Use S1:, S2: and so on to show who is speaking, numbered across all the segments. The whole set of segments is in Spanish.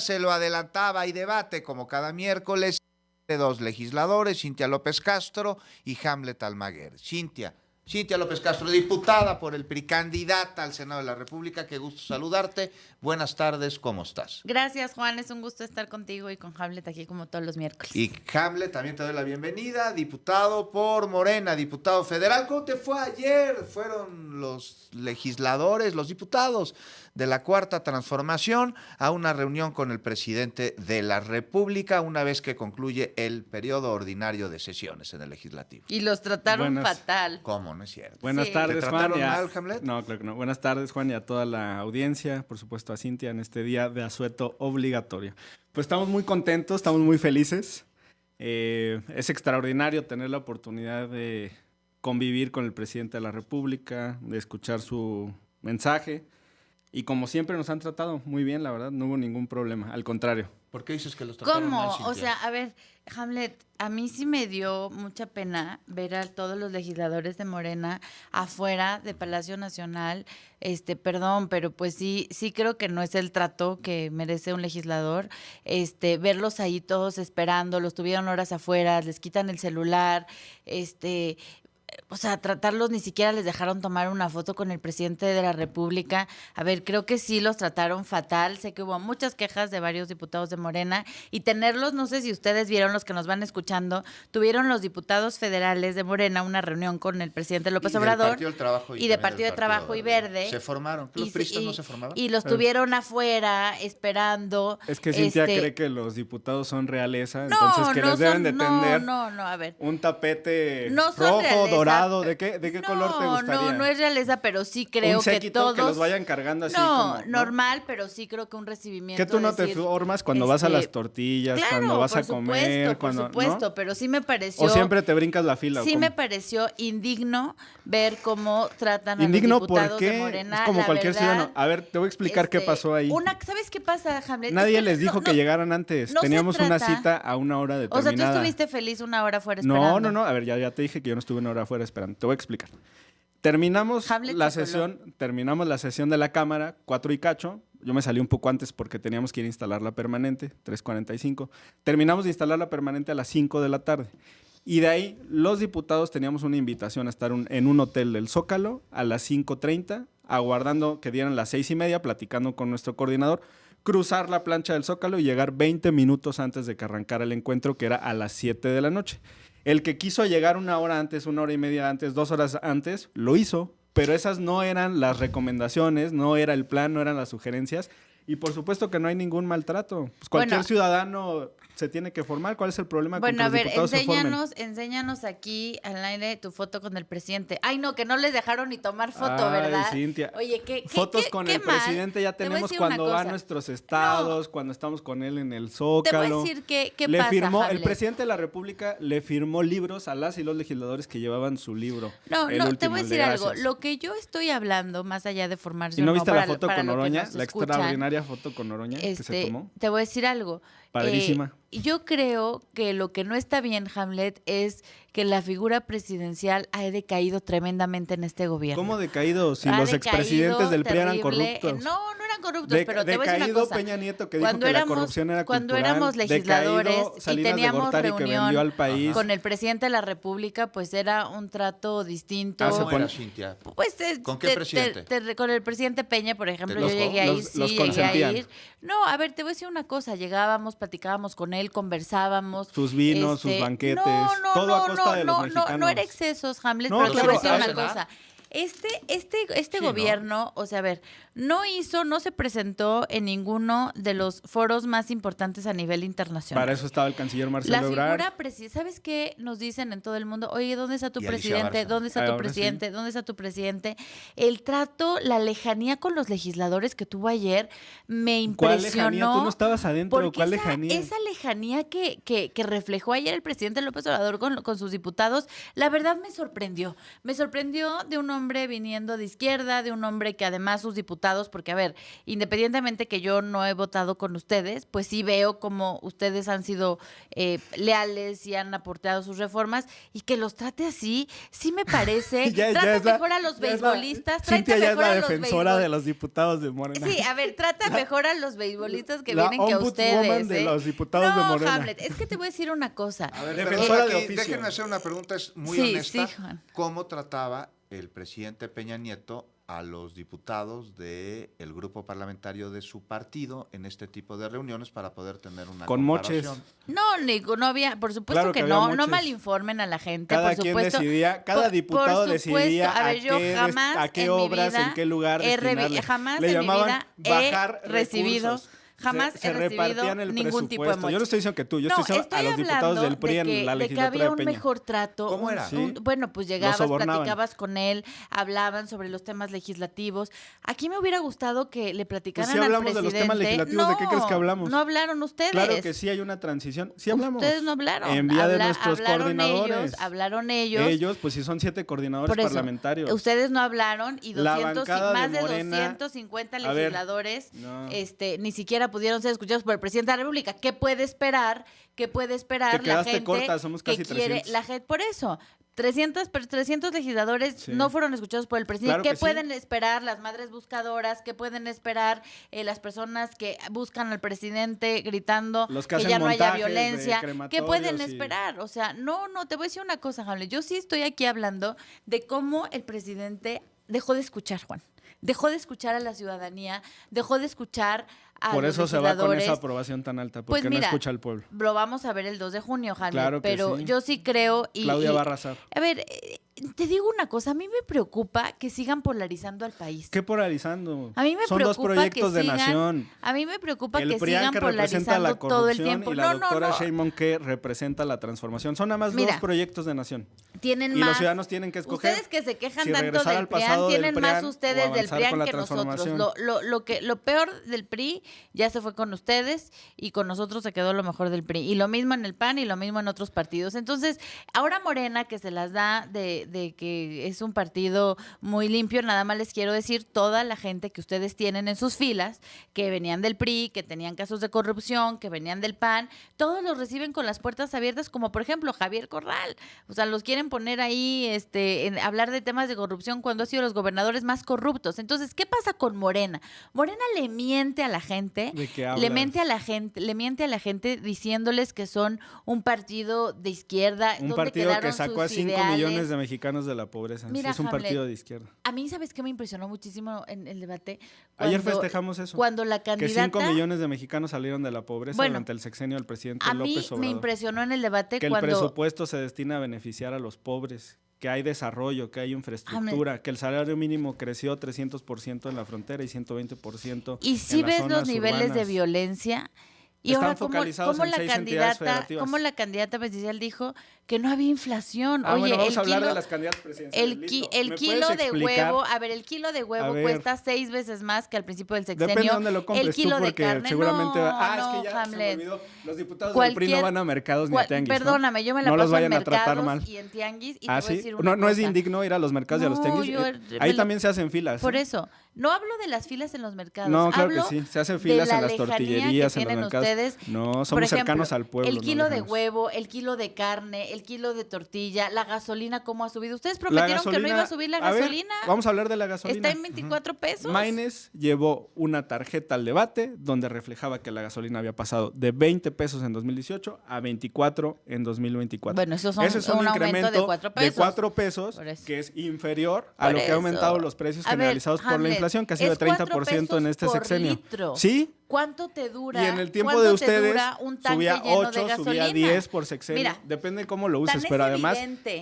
S1: Se lo adelantaba y debate como cada miércoles de dos legisladores, Cintia López Castro y Hamlet Almaguer. Cintia López Castro, diputada por el PRI, candidata al Senado de la República. Qué gusto saludarte. Buenas tardes, ¿cómo estás?
S2: Gracias, Juan. Es un gusto estar contigo y con Hamlet aquí como todos los miércoles.
S1: Y Hamlet, también te doy la bienvenida, diputado por Morena, diputado federal. ¿Cómo te fue ayer? Fueron los legisladores, los diputados de la Cuarta Transformación a una reunión con el presidente de la República una vez que concluye el periodo ordinario de sesiones en el Legislativo.
S2: Y los trataron fatal.
S1: ¿Cómo? No es cierto.
S3: Buenas tardes,
S1: ¿Te
S3: Juan.
S1: trataron mal, Hamlet?
S3: No, claro que no. Buenas tardes, Juan, y a toda la audiencia, por supuesto a Cintia, en este día de asueto obligatorio. Pues estamos muy contentos, estamos muy felices. Es extraordinario tener la oportunidad de convivir con el presidente de la República, de escuchar su mensaje. Y como siempre nos han tratado muy bien, la verdad, no hubo ningún problema, al contrario.
S1: ¿Por qué dices que los trataron mal,
S2: ¿Cómo?
S1: Cintia?
S2: O sea, a ver, Hamlet, a mí sí me dio mucha pena ver a todos los legisladores de Morena afuera de Palacio Nacional. Perdón, pero pues sí creo que no es el trato que merece un legislador. Verlos ahí todos esperando, los tuvieron horas afuera, les quitan el celular, o sea, tratarlos, ni siquiera les dejaron tomar una foto con el presidente de la República. A ver, creo que sí los trataron fatal. Sé que hubo muchas quejas de varios diputados de Morena y tenerlos, no sé si ustedes vieron, los que nos van escuchando, tuvieron los diputados federales de Morena una reunión con el presidente López Obrador.
S1: Partido del Trabajo
S2: y de Partido de Trabajo y Verde.
S1: Se formaron. ¿Los priistas no se formaban?
S2: Y los tuvieron afuera esperando.
S3: Es que Cintia cree que los diputados son realeza,
S2: No,
S3: entonces que
S2: no
S3: les deben de
S2: son-
S3: tender
S2: no, a ver.
S3: un tapete
S2: No son
S3: rojo,
S2: realeza,
S3: dorado, ¿de qué color te gustaría?
S2: No es realeza, pero sí creo
S3: un
S2: que
S3: séquito
S2: todos...
S3: que los vayan cargando así
S2: No,
S3: como,
S2: normal, pero sí creo que un recibimiento.
S3: Que tú no te
S2: decir,
S3: formas cuando vas a las tortillas,
S2: claro,
S3: cuando vas
S2: por
S3: a comer,
S2: supuesto,
S3: cuando,
S2: por supuesto,
S3: ¿no?
S2: pero sí me pareció...
S3: O siempre te brincas la fila.
S2: Sí
S3: ¿o cómo?
S2: me pareció indigno ver cómo tratan a
S3: Indigno
S2: los diputados
S3: porque
S2: de Morena.
S3: es como
S2: la
S3: cualquier
S2: verdad,
S3: ciudadano. A ver, te voy a explicar qué pasó ahí.
S2: ¿Sabes qué pasa, Hamlet?
S3: Nadie
S2: Es que
S3: les dijo que llegaran antes.
S2: no se
S3: Teníamos una
S2: trata-
S3: cita a una hora
S2: O
S3: determinada.
S2: sea, tú estuviste feliz una hora fuera esperando.
S3: No. A ver, ya te dije que yo no estuve una hora afuera esperando. Te voy a explicar. Terminamos
S2: Hamlet
S3: la
S2: se coló.
S3: sesión de la Cámara, 4 y cacho. Yo me salí un poco antes porque teníamos que ir a instalar la permanente, 3:45. Terminamos de instalar la permanente a las 5 de la tarde. Y de ahí, los diputados teníamos una invitación a estar en un hotel del Zócalo a las 5:30, aguardando que dieran las 6:30, platicando con nuestro coordinador, cruzar la plancha del Zócalo y llegar 20 minutos antes de que arrancara el encuentro, que era a las 7 de la noche. El que quiso llegar una hora antes, una hora y media antes, 2 horas antes, lo hizo, pero esas no eran las recomendaciones, no era el plan, no eran las sugerencias. Y por supuesto que no hay ningún maltrato. Pues cualquier ciudadano se tiene que formar. ¿Cuál es el problema con que los diputados se formen?
S2: Enséñanos aquí al aire tu foto con el presidente. Ay, no, que no les dejaron ni tomar foto, ¿verdad?
S3: Cintia.
S2: Oye,
S3: fotos con el presidente ya
S2: Te voy a
S3: tenemos
S2: decir una
S3: cuando va a
S2: cosa.
S3: nuestros estados, cuando estamos con él en el
S2: Te
S3: Zócalo.
S2: voy a decir qué
S3: Le
S2: pasa,
S3: firmó, el
S2: Hamlet.
S3: presidente de la República le firmó libros a las y los legisladores que llevaban su libro. el
S2: No, te
S3: último,
S2: voy a
S3: el de
S2: decir algo.
S3: gracias.
S2: Lo que yo estoy hablando, más allá de formarse
S3: ¿Y no
S2: o
S3: viste la
S2: para-
S3: foto
S2: para
S3: con
S2: lo que
S3: Oroña?
S2: nos
S3: La
S2: escuchan,
S3: extraordinaria foto con Oroña que se tomó.
S2: Te voy a decir algo.
S3: Padrísima.
S2: Yo creo que lo que no está bien, Hamlet, es que la figura presidencial ha decaído tremendamente en este gobierno.
S3: ¿Cómo decaído? Si
S2: Ha
S3: los
S2: decaído
S3: expresidentes del PRI eran
S2: terrible.
S3: corruptos.
S2: No eran corruptos, pero te voy a decir una
S3: Decaído
S2: cosa.
S3: Peña Nieto que dijo que la corrupción era
S2: Cuando
S3: cultural.
S2: éramos legisladores
S3: Decaído
S2: y
S3: Salinas de
S2: teníamos
S3: Gortari, que vendió
S2: reunión
S3: al país.
S2: con el presidente de la República, pues era un trato distinto.
S1: ¿Cómo era, Cintia?
S2: Pues
S1: ¿Con qué presidente?
S2: Con el presidente Peña, por ejemplo,
S1: Los-
S2: yo llegué a ir,
S3: los
S2: llegué a
S3: consentían.
S2: ir. No, a ver, te voy a decir una cosa, llegábamos, platicábamos con él, conversábamos.
S3: Sus vinos, sus banquetes, todo a costa de los mexicanos.
S2: No era excesos, Hamlet,
S3: No,
S2: pero te voy a decir
S1: pero
S2: una
S1: hacen,
S2: cosa. Este
S1: Sí,
S2: gobierno, o sea, a ver, no se presentó en ninguno de los foros más importantes a nivel internacional.
S3: Para eso estaba el canciller Marcelo
S2: La
S3: Ebrard.
S2: figura ¿sabes qué nos dicen en todo el mundo? Oye, ¿dónde está tu
S1: Y Alicia
S2: presidente?
S1: Barza.
S2: ¿Dónde está tu
S3: Ahora
S2: presidente?
S3: sí.
S2: ¿Dónde está tu presidente? El trato, la lejanía con los legisladores que tuvo ayer me
S3: ¿Cuál
S2: impresionó.
S3: lejanía? Tú no estabas adentro.
S2: Porque
S3: ¿Cuál
S2: esa,
S3: lejanía?
S2: esa lejanía que reflejó ayer el presidente López Obrador con sus diputados, la verdad me sorprendió. Me sorprendió de un hombre viniendo de izquierda, de un hombre que además sus diputados, porque a ver, independientemente que yo no he votado con ustedes, pues sí veo como ustedes han sido leales y han aportado sus reformas, y que los trate así, sí me parece. Trata mejor a los beisbolistas.
S3: Cintia ya es la defensora de los diputados de Morena.
S2: Sí, a ver, trata mejor a los beisbolistas que vienen que a ustedes.
S3: De los diputados de Morena.
S2: Hamlet, es que te voy a decir una cosa.
S1: A ver,
S3: defensora de oficio.
S1: Déjenme hacer una pregunta, es muy honesta. Sí, Juan. ¿Cómo trataba el presidente Peña Nieto a los diputados del grupo parlamentario de su partido en este tipo de reuniones para poder tener una comparación?
S3: Moches.
S2: No, Nico, no había, por supuesto claro que no, no malinformen a la gente,
S3: cada
S2: por supuesto.
S3: Decidía, cada diputado decidía
S2: a ver, yo jamás
S3: a qué obras, en qué lugar destinarle.
S2: Jamás
S3: Le
S2: en mi vida
S3: bajar
S2: he recibido...
S3: recursos.
S2: Jamás he recibido ningún tipo de moche.
S3: Yo no estoy diciendo que tú, yo estoy diciendo a los diputados del PRI en la legislatura de Peña.
S2: De que había un mejor trato.
S1: ¿Cómo era?
S2: Bueno, pues llegabas, platicabas con él, hablaban sobre los temas legislativos. Aquí me hubiera gustado que le platicaran al presidente.
S3: Pues sí hablamos de los temas legislativos, ¿de qué crees que hablamos?
S2: No hablaron ustedes.
S3: Claro que sí hay una transición, sí hablamos.
S2: Ustedes no hablaron.
S3: En vía de nuestros coordinadores.
S2: Hablaron ellos.
S3: Ellos, pues sí son 7 coordinadores parlamentarios.
S2: Ustedes no hablaron y más de
S3: Morena,
S2: 250 legisladores ni siquiera pudieron ser escuchados por el presidente de la República. ¿Qué puede esperar? La gente
S3: corta, somos casi
S2: que quiere
S3: 300.
S2: la gente? Por eso, 300 legisladores no fueron escuchados por el presidente.
S3: Claro
S2: ¿Qué
S3: que
S2: pueden esperar las madres buscadoras? ¿Qué pueden esperar las personas que buscan al presidente gritando que ya no haya violencia? ¿Qué pueden esperar? O sea, no, te voy a decir una cosa, Hamlet. Yo sí estoy aquí hablando de cómo el presidente dejó de escuchar, Juan. Dejó de escuchar a la ciudadanía, dejó de escuchar a
S3: Por
S2: los
S3: eso se va con
S2: legisladores.
S3: esa aprobación tan alta, porque
S2: Pues mira,
S3: no escucha al pueblo.
S2: Lo vamos a ver el 2 de junio, Hamlet,
S3: Claro que
S2: pero
S3: sí.
S2: yo sí creo...
S3: Claudia va a arrasar.
S2: A ver, te digo una cosa, a mí me preocupa que sigan polarizando al país.
S3: ¿Qué polarizando?
S2: A mí me
S3: Son
S2: preocupa
S3: 2 proyectos
S2: que
S3: de
S2: sigan,
S3: nación.
S2: A mí me preocupa
S3: el
S2: que
S3: PRIAN
S2: sigan
S3: que representa
S2: polarizando
S3: la
S2: todo el tiempo.
S3: y la doctora Sheinbaum que representa la transformación. Son nada más 2 proyectos de nación.
S2: Tienen
S3: y
S2: más.
S3: los ciudadanos tienen que escoger.
S2: Ustedes que se quejan
S3: si
S2: tanto del PRIAN, tienen más ustedes del PRIAN que nosotros. Lo peor del PRI ya se fue con ustedes y con nosotros se quedó lo mejor del PRI. Y lo mismo en el PAN y lo mismo en otros partidos. Entonces, ahora Morena, que se las da de que es un partido muy limpio, nada más les quiero decir, toda la gente que ustedes tienen en sus filas, que venían del PRI, que tenían casos de corrupción, que venían del PAN, todos los reciben con las puertas abiertas, como por ejemplo Javier Corral. O sea, los quieren poner ahí en hablar de temas de corrupción cuando ha sido los gobernadores más corruptos. Entonces, ¿qué pasa con Morena? Morena le miente a la gente.
S3: ¿De qué hablas?
S2: Le miente a la gente diciéndoles que son un partido de izquierda.
S3: Un partido que sacó a 5 millones de mexicanos de la pobreza.
S2: Mira,
S3: es un
S2: Hamlet,
S3: partido de izquierda.
S2: A mí, ¿sabes qué me impresionó muchísimo en el debate?
S3: Ayer festejamos eso.
S2: Cuando la candidata...
S3: Que 5 millones de mexicanos salieron de la pobreza durante el sexenio del presidente López Obrador.
S2: A mí me impresionó en el debate
S3: que
S2: cuando...
S3: el presupuesto se destina a beneficiar a los pobres, que hay desarrollo, que hay infraestructura, que el salario mínimo creció 300% en la frontera y 120%
S2: y si ves los niveles de violencia... Y
S3: están
S2: ahora,
S3: focalizados en 6 entidades federativas.
S2: ¿Cómo la candidata presidencial dijo que no había inflación?
S3: Oye,
S2: bueno,
S3: vamos a hablar de las candidatas presidenciales.
S2: El kilo de huevo, el kilo de huevo cuesta 6 veces más que al principio del sexenio.
S3: Depende de dónde lo compres
S2: el kilo
S3: tú, porque
S2: de carne,
S3: seguramente
S2: es
S3: que ya
S2: Hamlet.
S3: se me olvidó. Los diputados del PRI no van a mercados ni a tianguis,
S2: Perdóname, yo me la paso en mercados y en tianguis y te voy a decir una cosa.
S3: No es indigno ir a los mercados y a los tianguis. Ahí también se hacen filas.
S2: Por eso, no hablo de las filas en los mercados.
S3: No, claro que sí. Se hacen filas en las tortillerías, en los mercados. No, somos cercanos al pueblo.
S2: El kilo de huevo, el kilo de carne, el kilo de tortilla, la gasolina, ¿cómo ha subido? Ustedes prometieron que no iba a subir la gasolina.
S3: Vamos a hablar de la gasolina.
S2: Está en 24 pesos.
S3: Maines llevó una tarjeta al debate donde reflejaba que la gasolina había pasado de 20 pesos en 2018 a 24 en 2024.
S2: Bueno, eso
S3: Ese es un
S2: incremento de 4 pesos.
S3: De 4 pesos, que es inferior a lo que ha aumentado los precios generalizados por la inflación, que ha sido de 30% en este sexenio.
S2: Litro.
S3: ¿Sí?
S2: ¿Cuánto te dura?
S3: Y en el tiempo de ustedes subía 8,
S2: de
S3: subía 10 por sexenio.
S2: Mira,
S3: depende de cómo lo uses, pero además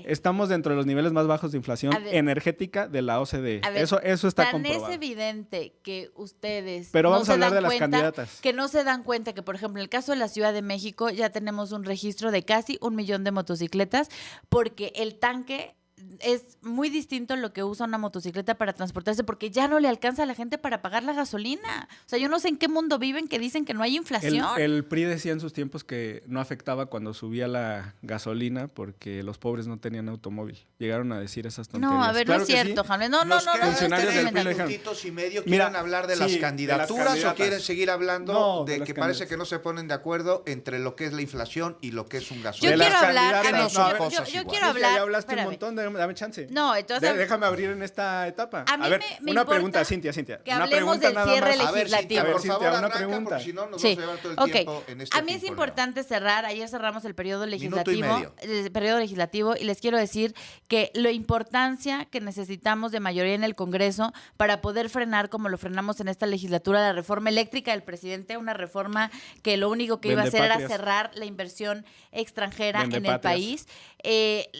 S3: estamos dentro de los niveles más bajos de inflación energética de la OCDE. Eso está comprobado.
S2: Es evidente que ustedes
S3: pero vamos a hablar de las candidatas.
S2: Que no se dan cuenta que, por ejemplo, en el caso de la Ciudad de México ya tenemos un registro de casi 1 millón de motocicletas porque el tanque es muy distinto lo que usa una motocicleta para transportarse porque ya no le alcanza a la gente para pagar la gasolina. O sea, yo no sé en qué mundo viven que dicen que no hay inflación.
S3: El PRI decía en sus tiempos que no afectaba cuando subía la gasolina porque los pobres no tenían automóvil. Llegaron a decir esas tonterías.
S2: No, a ver,
S3: Claro
S2: no es
S3: que
S2: cierto,
S3: sí.
S2: Jaime. No,
S3: funcionarios del PRI le dijeron.
S1: Minutitos y medio.
S3: Mira,
S1: ¿Quieren hablar de
S3: sí,
S1: las
S3: de las
S1: candidaturas o
S3: candidatas.
S1: quieren seguir hablando
S3: No,
S1: de
S3: de
S1: que
S3: las
S1: parece
S3: candidatas.
S1: que no se ponen de acuerdo entre lo que es la inflación y lo que es un
S2: Yo
S1: gasolina?
S3: De las
S2: quiero hablar,
S3: candidatas,
S2: a ver,
S1: no son
S2: yo
S1: cosas
S2: quiero
S1: iguales.
S2: hablar.
S3: Ya hablaste
S2: espérame.
S3: un montón, dame chance.
S2: No, entonces
S3: Déjame abrir en esta etapa.
S2: A mí
S3: ver,
S2: me
S3: una
S2: importa
S3: pregunta, Cintia.
S2: que
S3: Una
S2: hablemos
S3: pregunta
S2: del
S3: nada
S2: cierre
S3: más.
S1: A ver, Cintia,
S2: legislativo.
S3: A ver,
S1: por
S3: Cintia,
S1: favor,
S3: una
S1: arranca,
S3: pregunta.
S1: porque si no nos
S2: Sí.
S1: vamos a llevar todo el
S2: Ok.
S1: tiempo en este
S2: A mí es
S1: pimponeo.
S2: importante cerrar. Ayer cerramos el periodo
S1: Minuto y
S2: legislativo, y les quiero decir que la importancia que necesitamos de mayoría en el Congreso para poder frenar, como lo frenamos en esta legislatura, la reforma eléctrica del presidente, una reforma que lo único que iba a hacer era
S3: Vendepatrias.
S2: cerrar la inversión extranjera en el
S3: Vendepatrias.
S2: país.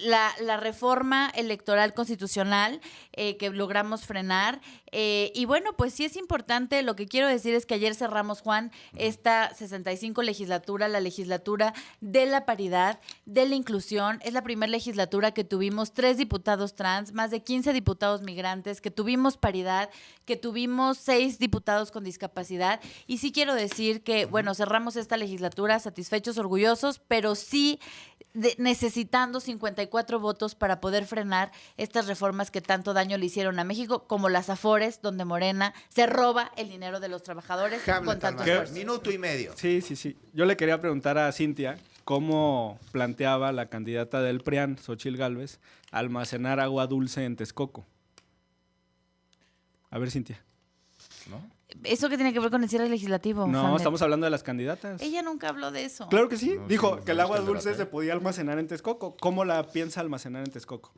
S2: La reforma electoral constitucional que logramos frenar. Y bueno, pues sí es importante. Lo que quiero decir es que ayer cerramos, Juan, esta 65 legislatura, la legislatura de la paridad, de la inclusión. Es la primera legislatura que tuvimos 3 diputados trans, más de 15 diputados migrantes, que tuvimos paridad, que tuvimos 6 diputados con discapacidad. Y sí quiero decir que, bueno, cerramos esta legislatura satisfechos, orgullosos, pero sí necesitando 54 votos para poder frenar estas reformas que tanto daño le hicieron a México, como las Afores, donde Morena se roba el dinero de los trabajadores con
S1: Hamlet,
S2: tanto
S1: Almaguer,
S2: esfuerzo.
S1: minuto y medio.
S3: Sí. Yo le quería preguntar a Cintia cómo planteaba la candidata del PRIAN, Xóchitl Gálvez, almacenar agua dulce en Texcoco. A ver, Cintia.
S2: ¿Eso qué tiene que ver con el cierre legislativo?
S3: No,
S2: Hamlet?
S3: estamos hablando de las candidatas.
S2: Ella nunca habló de eso.
S3: Claro que sí.
S1: No,
S3: Dijo
S1: sí,
S3: que el
S1: no,
S3: agua
S1: es que el
S3: dulce
S1: debate.
S3: se podía almacenar en Texcoco. ¿Cómo la piensa almacenar en Texcoco?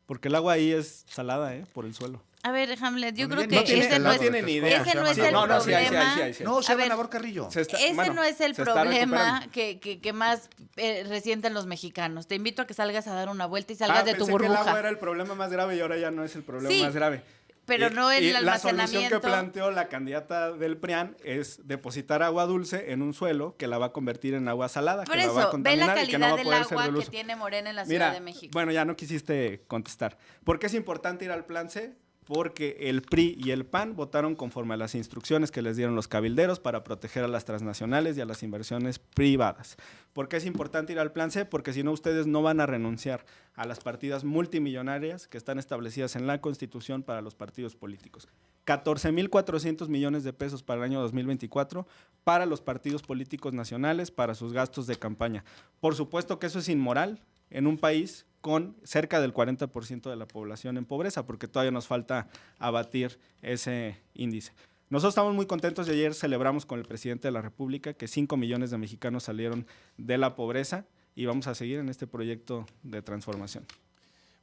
S3: Porque el agua ahí es salada, por el suelo.
S2: A ver, Hamlet, yo
S1: No,
S2: creo
S1: no
S2: que
S1: tiene-
S2: ese no
S1: no
S2: es,
S1: tiene
S3: ni idea.
S2: ese no es
S1: Sí,
S2: el
S1: no, no, sí, ahí,
S2: problema.
S1: No, se
S2: A
S1: llama
S2: ver,
S1: Nabor Carrillo.
S2: Ese no es el
S3: se está
S2: problema
S3: recuperando.
S2: que más resienten los mexicanos. Te invito a que salgas a dar una vuelta y salgas de tu
S3: pensé que el agua
S2: burbuja.
S3: era el problema más grave y ahora ya no es el problema
S2: Sí,
S3: más grave.
S2: pero no el
S3: La solución
S2: almacenamiento.
S3: que planteó la candidata del PRIAN es depositar agua dulce en un suelo que la va a convertir en agua salada,
S2: Por
S3: que la va a
S2: eso, ve
S3: contaminar
S2: la
S3: y que no
S2: calidad
S3: va a
S2: del
S3: poder ser
S2: agua
S3: del
S2: que
S3: uso.
S2: tiene Morena en la
S3: Mira,
S2: Ciudad de México.
S3: bueno, ya no quisiste contestar. ¿Por qué es importante ir al plan C? Porque el PRI y el PAN votaron conforme a las instrucciones que les dieron los cabilderos para proteger a las transnacionales y a las inversiones privadas. ¿Por qué es importante ir al plan C? Porque si no, ustedes no van a renunciar a las partidas multimillonarias que están establecidas en la Constitución para los partidos políticos. 14,400 millones de pesos para el año 2024 para los partidos políticos nacionales, para sus gastos de campaña. Por supuesto que eso es inmoral en un país con cerca del 40% de la población en pobreza, porque todavía nos falta abatir ese índice. Nosotros estamos muy contentos y ayer celebramos con el presidente de la República que 5 millones de mexicanos salieron de la pobreza y vamos a seguir en este proyecto de transformación.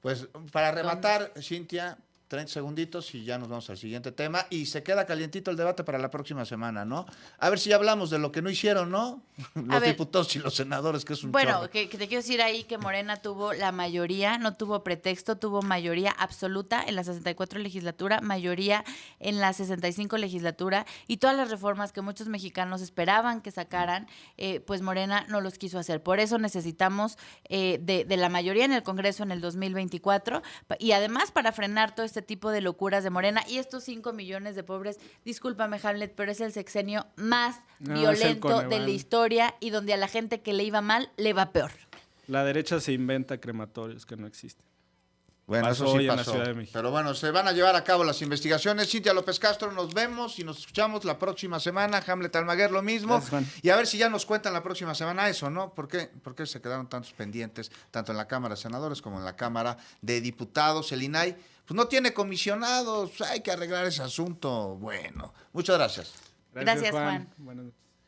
S1: Pues para rematar, Cintia, 30 segunditos y ya nos vamos al siguiente tema. Y se queda calientito el debate para la próxima semana, ¿no? A ver si ya hablamos de lo que no hicieron, ¿no? Los
S2: ver.
S1: diputados y los senadores, que es un
S2: Bueno,
S1: chorro.
S2: que te quiero decir ahí que Morena tuvo la mayoría, no tuvo pretexto, tuvo mayoría absoluta en la 64 legislatura, mayoría en la 65 legislatura y todas las reformas que muchos mexicanos esperaban que sacaran, pues Morena no los quiso hacer. Por eso necesitamos de la mayoría en el Congreso en el 2024 y además para frenar todo este tipo de locuras de Morena y estos 5 millones de pobres, discúlpame Hamlet, pero es el sexenio más
S3: No, es el
S2: violento de
S3: Coneval.
S2: la historia y donde a la gente que le iba mal, le va peor.
S3: La derecha se inventa crematorios que no existen.
S1: Bueno,
S3: pasó
S1: eso sí
S3: hoy en la
S1: pasó.
S3: Ciudad de México.
S1: Pero bueno, se van a llevar a cabo las investigaciones. Cintia López Castro, nos vemos y nos escuchamos la próxima semana. Hamlet Almaguer, lo mismo.
S3: Gracias, Juan.
S1: Y a ver si ya nos cuentan la próxima semana eso, ¿no? ¿Por qué se quedaron tantos pendientes, tanto en la Cámara de Senadores como en la Cámara de Diputados? El INAI, pues no tiene comisionados, hay que arreglar ese asunto. Bueno, muchas gracias.
S2: Gracias, Juan.
S3: Buenas noches.